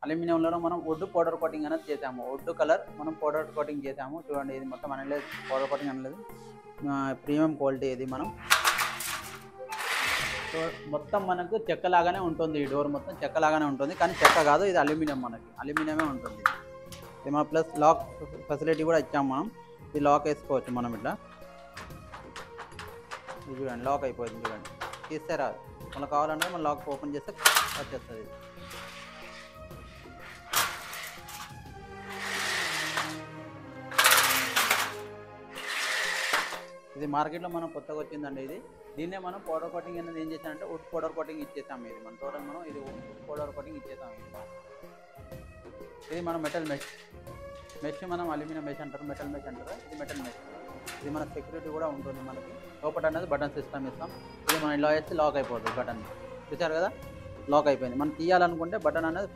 అల్యూమినియంలో మనం would powder coating అనేది చేసాము. వుడ్ కలర్ మనం పౌడర్ కోటింగ్ చేసాము. చూడండి ఇది మొత్తం అనలేదు, పౌడర్ కోటింగ్ అనలేదు, ప్రీమియం క్వాలిటీ ఇది మనం. సో మొత్తం మనకు చెక్కలాగానే ఉంటుంది. ఈ డోర్ మొత్తం చెక్కలాగానే ఉంటుంది, కానీ చెక్క కాదు, ఇది అల్యూమినియం, మనకి అల్యూమినియమే ఉంటుంది. ఇది మన ప్లస్ లాక్ ఫెసిలిటీ కూడా ఇచ్చాము మనం. ఇది లాక్ వేసుకోవచ్చు మనం ఇట్లా. ఇది చూడండి లాక్ అయిపోయింది, చూడండి తీస్తే రాదు. మళ్ళీ కావాలంటే మనం లాక్ ఓపెన్ చేస్తే వచ్చేస్తుంది. ఇది మార్కెట్లో మనం కొత్తగా వచ్చిందండి. ఇది దీన్నే మనం పౌడర్ కోటింగ్ అనేది ఏం చేసామంటే వుడ్ పౌడర్ కోటింగ్ ఇచ్చేసాము. ఇది మన టోటల్ మనం ఇది వుడ్ పౌడర్ కోటింగ్ ఇచ్చేసాము. ఇది మనం మెటల్ మెష్ మనం అల్యూమినియం మెష్ అంటారు, మెటల్ మెష్ అంటారు. ఇది మెటల్ మెష్. ఇది మన సెక్యూరిటీ కూడా ఉంటుంది. మనకి లోపల అనేది బటన్ సిస్టమ్ ఇస్తాం. ఇది మనం ఇలా వేస్తే లాక్ అయిపోతుంది బటన్. చూసారు కదా, లాక్ అయిపోయింది. మనం తీయాలనుకుంటే బటన్ అనేది